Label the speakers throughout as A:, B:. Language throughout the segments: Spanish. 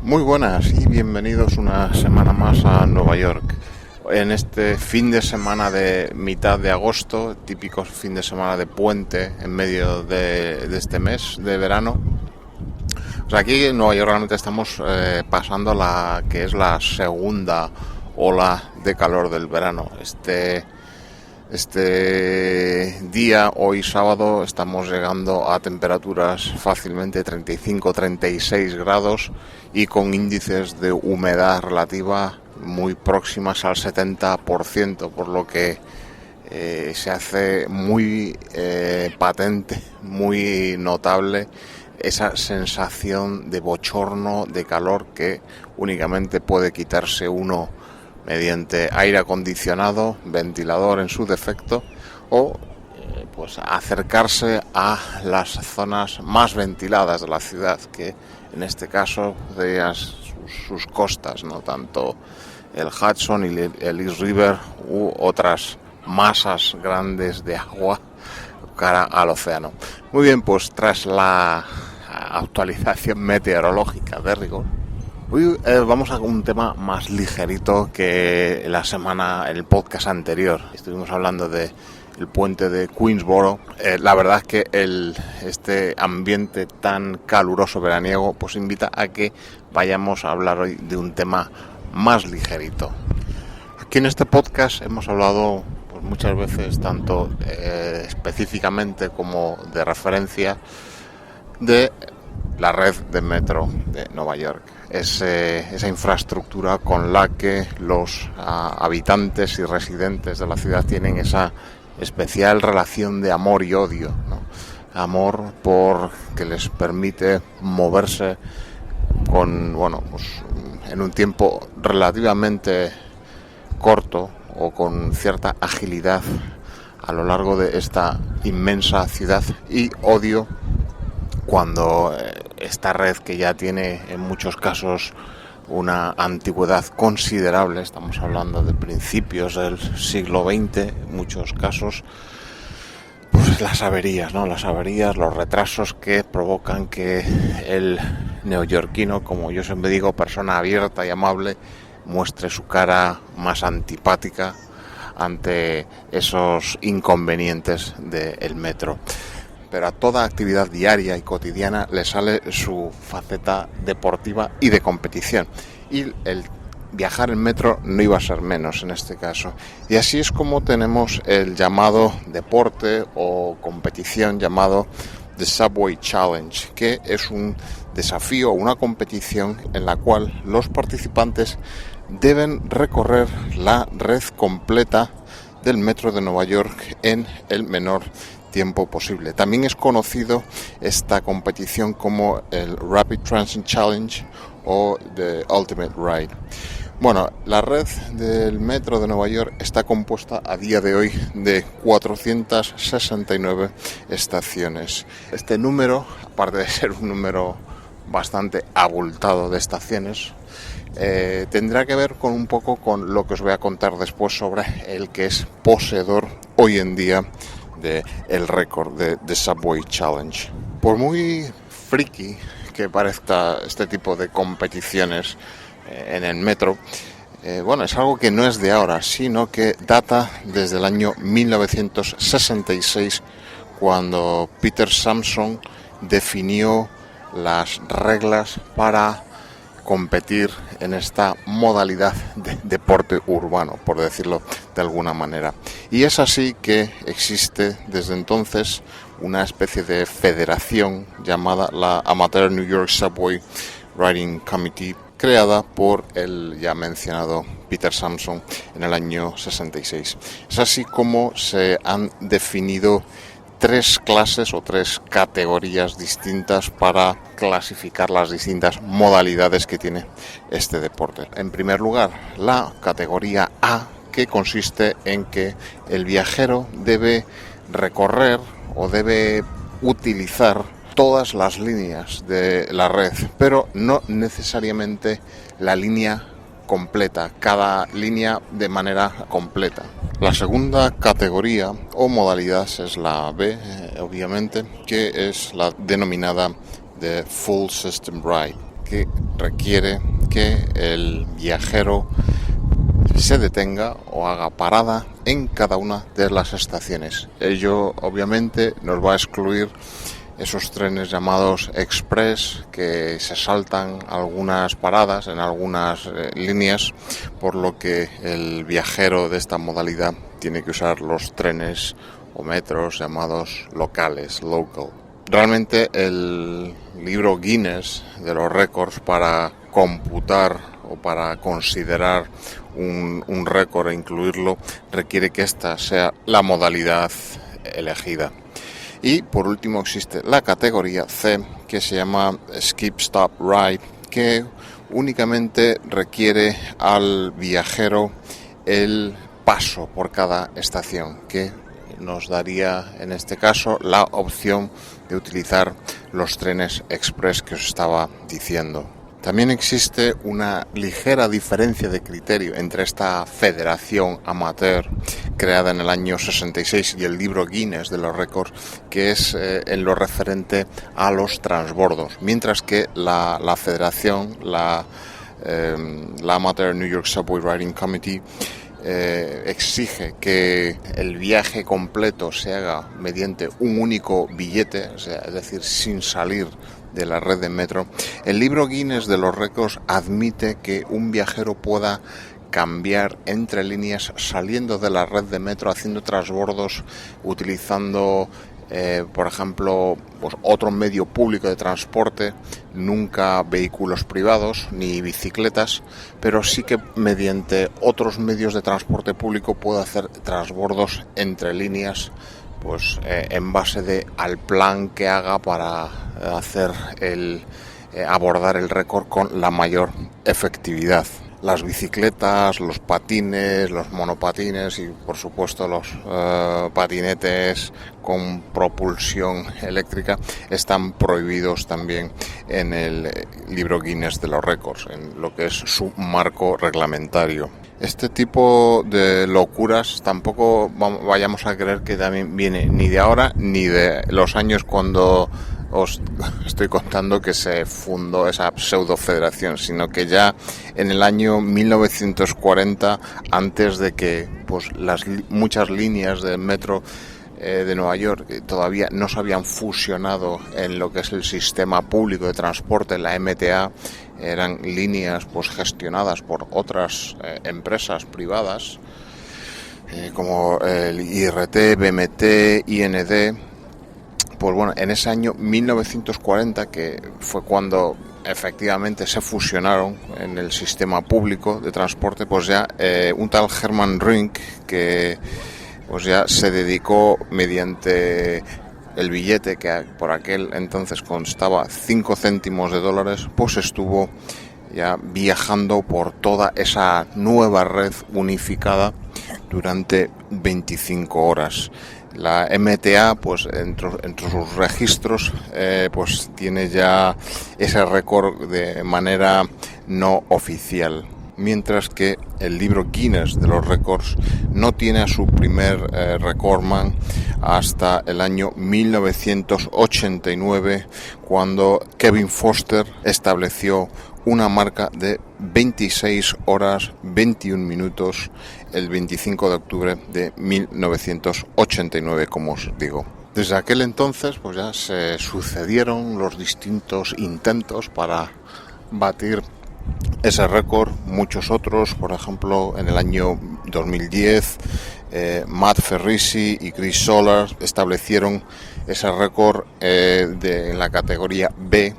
A: Muy buenas y bienvenidos una semana más a Nueva York. En este fin de semana de mitad de agosto, típico fin de semana de puente en medio de este mes de verano. O sea, aquí en Nueva York realmente estamos pasando la que es la segunda ola de calor del verano. Este día, hoy sábado, estamos llegando a temperaturas fácilmente 35-36 grados y con índices de humedad relativa muy próximas al 70%, por lo que se hace muy patente, muy notable esa sensación de bochorno, de calor que únicamente puede quitarse uno mediante aire acondicionado, ventilador en su defecto, o pues acercarse a las zonas más ventiladas de la ciudad, que en este caso serían sus costas, no tanto el Hudson y el East River u otras masas grandes de agua cara al océano. Muy bien, pues tras la actualización meteorológica de rigor, hoy vamos a un tema más ligerito que el podcast anterior. Estuvimos hablando del puente de Queensboro. La verdad es que este ambiente tan caluroso veraniego pues invita a que vayamos a hablar hoy de un tema más ligerito. Aquí en este podcast hemos hablado pues, muchas veces, tanto específicamente como de referencia, de la red de metro de Nueva York. Esa infraestructura con la que los habitantes y residentes de la ciudad tienen esa especial relación de amor y odio, ¿no? Amor porque les permite moverse en un tiempo relativamente corto o con cierta agilidad a lo largo de esta inmensa ciudad, y odio cuando esta red, que ya tiene en muchos casos una antigüedad considerable, estamos hablando de principios del siglo XX, en muchos casos, pues las averías, los retrasos que provocan que el neoyorquino, como yo siempre digo, persona abierta y amable, muestre su cara más antipática ante esos inconvenientes del metro. Pero a toda actividad diaria y cotidiana le sale su faceta deportiva y de competición. Y el viajar en metro no iba a ser menos en este caso. Y así es como tenemos el llamado deporte o competición llamado The Subway Challenge, que es un desafío, una competición en la cual los participantes deben recorrer la red completa del metro de Nueva York en el menor tiempo posible. También es conocido esta competición como el Rapid Transit Challenge o The Ultimate Ride. Bueno, la red del metro de Nueva York está compuesta a día de hoy de 469 estaciones. Este número, aparte de ser un número bastante abultado de estaciones, tendrá que ver con un poco con lo que os voy a contar después sobre el que es poseedor hoy en día el récord de The Subway Challenge. Por muy friki que parezca este tipo de competiciones en el metro, es algo que no es de ahora, sino que data desde el año 1966, cuando Peter Sampson definió las reglas para competir en esta modalidad de deporte urbano, por decirlo de alguna manera. Y es así que existe desde entonces una especie de federación llamada la Amateur New York Subway Riding Committee, creada por el ya mencionado Peter Sampson en el año 66. Es así como se han definido tres clases o tres categorías distintas para clasificar las distintas modalidades que tiene este deporte. En primer lugar, la categoría A, que consiste en que el viajero debe recorrer o debe utilizar todas las líneas de la red, pero no necesariamente la línea completa, cada línea de manera completa. La segunda categoría o modalidad es la B, obviamente, que es la denominada de Full System Ride. que requiere que el viajero se detenga o haga parada en cada una de las estaciones. Ello obviamente nos va a excluir esos trenes llamados express que se saltan algunas paradas en algunas líneas, por lo que el viajero de esta modalidad tiene que usar los trenes o metros llamados locales, local. Realmente el libro Guinness de los récords para computar o para considerar un récord e incluirlo requiere que esta sea la modalidad elegida. Y por último existe la categoría C, que se llama Skip Stop Ride, que únicamente requiere al viajero el paso por cada estación, que nos daría en este caso la opción de utilizar los trenes express que os estaba diciendo. También existe una ligera diferencia de criterio entre esta federación amateur creada en el año 66 y el libro Guinness de los récords, que es en lo referente a los transbordos, mientras que la federación, la Amateur New York Subway Riding Committee, exige que el viaje completo se haga mediante un único billete, o sea, es decir, sin salir de la red de metro. El libro Guinness de los récords admite que un viajero pueda cambiar entre líneas saliendo de la red de metro, haciendo transbordos, utilizando por ejemplo, pues otro medio público de transporte, nunca vehículos privados ni bicicletas, pero sí que mediante otros medios de transporte público puede hacer transbordos entre líneas, pues en base al plan que haga para hacer abordar el récord con la mayor efectividad. Las bicicletas, los patines, los monopatines y por supuesto los patinetes con propulsión eléctrica están prohibidos también en el libro Guinness de los récords, en lo que es su marco reglamentario. Este tipo de locuras tampoco vayamos a creer que también viene ni de ahora ni de los años cuando os estoy contando que se fundó esa pseudo federación, sino que ya en el año 1940, antes de que pues muchas líneas de metro de Nueva York todavía no se habían fusionado en lo que es el sistema público de transporte, la MTA, eran líneas pues gestionadas por otras empresas privadas como el IRT, BMT, IND. Pues bueno, en ese año 1940, que fue cuando efectivamente se fusionaron en el sistema público de transporte, pues ya un tal Hermann Rink, que pues ya se dedicó mediante el billete que por aquel entonces constaba 5 céntimos de dólares, pues estuvo ya viajando por toda esa nueva red unificada durante 25 horas. La MTA, pues entre sus registros, pues tiene ya ese récord de manera no oficial, mientras que el libro Guinness de los récords no tiene a su primer recordman hasta el año 1989, cuando Kevin Foster estableció una marca de 26 horas 21 minutos el 25 de octubre de 1989, como os digo. Desde aquel entonces pues ya se sucedieron los distintos intentos para batir ese récord, muchos otros. Por ejemplo, en el año 2010 Matt Ferrisi y Chris Solar establecieron ese récord en la categoría B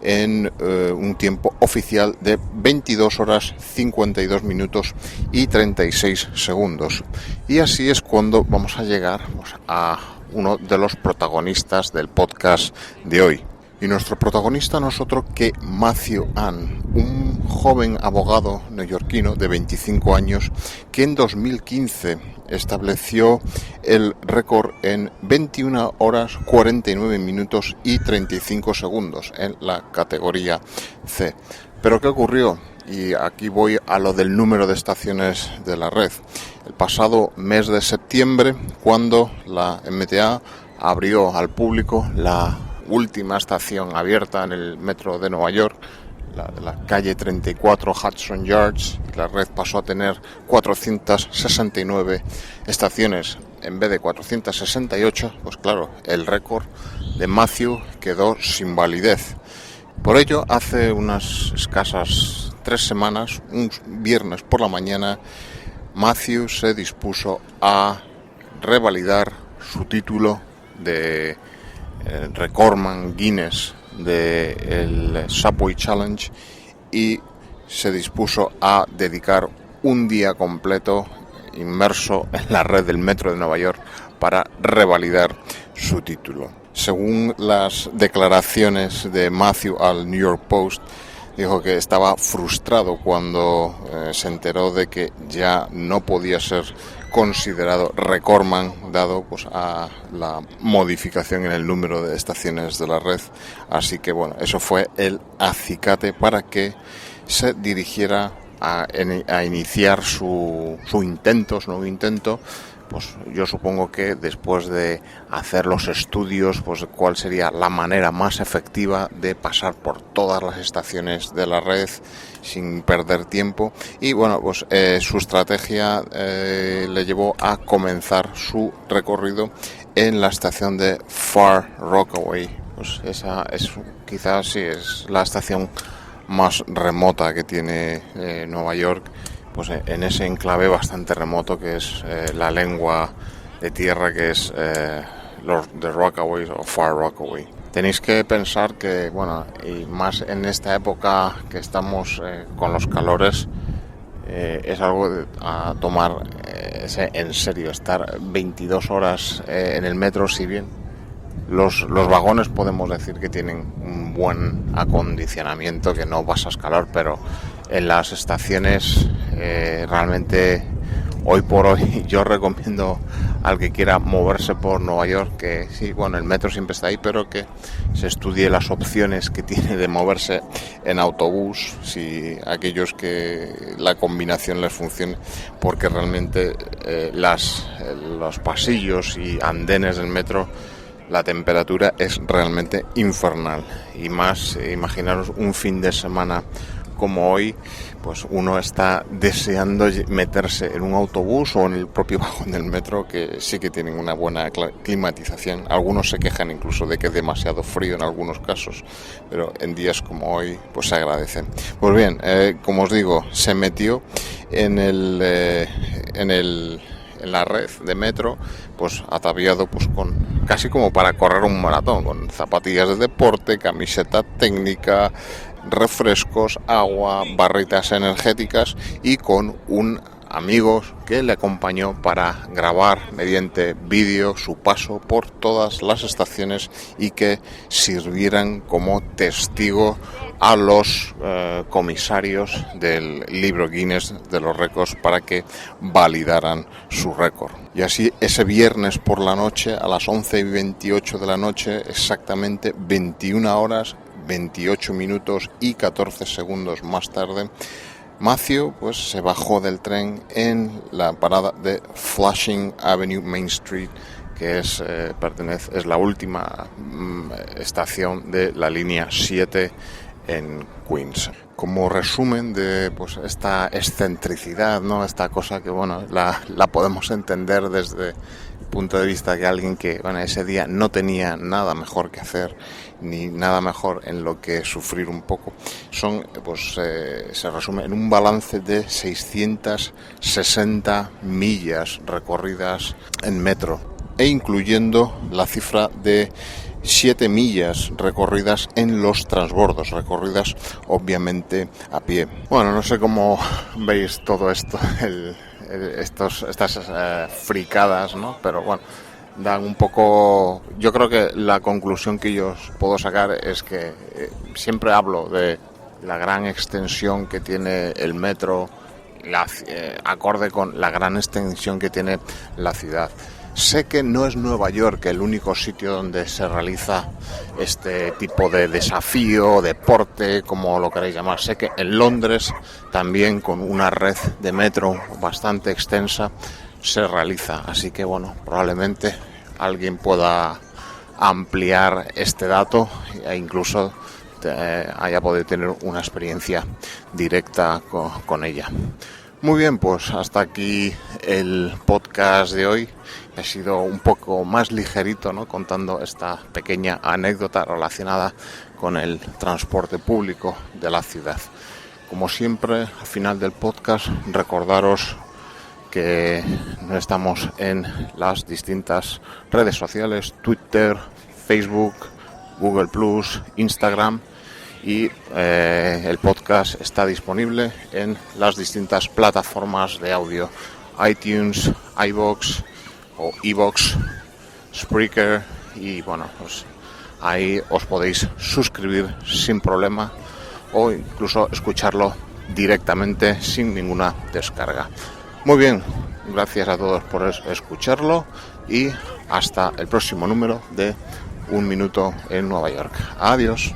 A: en un tiempo oficial de 22 horas 52 minutos y 36 segundos. Y así es cuando vamos a llegar pues, a uno de los protagonistas del podcast de hoy. Y nuestro protagonista no es otro que Matthew Ahn, un joven abogado neoyorquino de 25 años que en 2015 estableció el récord en 21 horas 49 minutos y 35 segundos en la categoría C. ¿Pero qué ocurrió? Y aquí voy a lo del número de estaciones de la red. El pasado mes de septiembre, cuando la MTA abrió al público la última estación abierta en el metro de Nueva York, la calle 34 Hudson Yards. La red pasó a tener 469 estaciones en vez de 468. Pues claro, el récord de Matthew quedó sin validez. Por ello, hace unas escasas 3 semanas, un viernes por la mañana, Matthew se dispuso a revalidar su título de recordman Guinness del Subway Challenge y se dispuso a dedicar un día completo inmerso en la red del metro de Nueva York para revalidar su título. Según las declaraciones de Matthew al New York Post, dijo que estaba frustrado cuando se enteró de que ya no podía ser considerado recordman dado pues a la modificación en el número de estaciones de la red. Así que bueno, eso fue el acicate para que se dirigiera a iniciar su nuevo intento. Pues yo supongo que después de hacer los estudios, pues cuál sería la manera más efectiva de pasar por todas las estaciones de la red sin perder tiempo. Y bueno, pues su estrategia le llevó a comenzar su recorrido en la estación de Far Rockaway. Pues esa es quizás sí es la estación más remota que tiene Nueva York, pues en ese enclave bastante remoto que es la lengua de tierra que es los de Rockaway o Far Rockaway. Tenéis que pensar que, bueno, y más en esta época que estamos con los calores, es algo a tomar en serio, estar 22 horas en el metro, si bien los vagones podemos decir que tienen un buen acondicionamiento, que no pasas calor, pero en las estaciones realmente hoy por hoy yo recomiendo al que quiera moverse por Nueva York que sí, bueno, el metro siempre está ahí, pero que se estudie las opciones que tiene de moverse en autobús, si aquellos que la combinación les funcione, porque realmente los pasillos y andenes del metro, la temperatura es realmente infernal. Y más, imaginaros un fin de semana como hoy, pues uno está deseando meterse en un autobús o en el propio vagón del metro, que sí que tienen una buena climatización. Algunos se quejan incluso de que es demasiado frío en algunos casos, pero en días como hoy pues se agradece. Pues bien, como os digo, se metió en la red de metro, pues ataviado pues con casi como para correr un maratón, con zapatillas de deporte, camiseta técnica, refrescos, agua, barritas energéticas y con un amigo que le acompañó para grabar mediante vídeo su paso por todas las estaciones y que sirvieran como testigo a los comisarios del libro Guinness de los récords para que validaran su récord. Y así ese viernes por la noche, a las 11:28 de la noche, exactamente 21 horas, 28 minutos y 14 segundos más tarde, Matthew pues se bajó del tren en la parada de Flushing Avenue Main Street, que es la última estación de la línea 7 en Queens. Como resumen de pues esta excentricidad, ¿no? Esta cosa que bueno, la podemos entender desde el punto de vista de alguien que bueno, ese día no tenía nada mejor que hacer ni nada mejor en lo que sufrir un poco. Se resume en un balance de 660 millas recorridas en metro, e incluyendo la cifra de 7 millas recorridas en los transbordos, recorridas obviamente a pie. Bueno, no sé cómo veis todo esto, estas fricadas, ¿no? Pero bueno, dan un poco. Yo creo que la conclusión que yo os puedo sacar es que siempre hablo de la gran extensión que tiene el metro, acorde con la gran extensión que tiene la ciudad. Sé que no es Nueva York el único sitio donde se realiza este tipo de desafío, deporte, como lo queréis llamar. Sé que en Londres también, con una red de metro bastante extensa, se realiza. Así que bueno, probablemente alguien pueda ampliar este dato e incluso haya podido tener una experiencia directa con ella. Muy bien, pues hasta aquí el podcast de hoy. Ha sido un poco más ligerito, ¿no? Contando esta pequeña anécdota relacionada con el transporte público de la ciudad. Como siempre, al final del podcast, recordaros que estamos en las distintas redes sociales: Twitter, Facebook, Google+, Instagram, y el podcast está disponible en las distintas plataformas de audio: iTunes, iVoox o iVoox, Spreaker, y bueno, pues ahí os podéis suscribir sin problema o incluso escucharlo directamente sin ninguna descarga. Muy bien, gracias a todos por escucharlo y hasta el próximo número de Un Minuto en Nueva York. Adiós.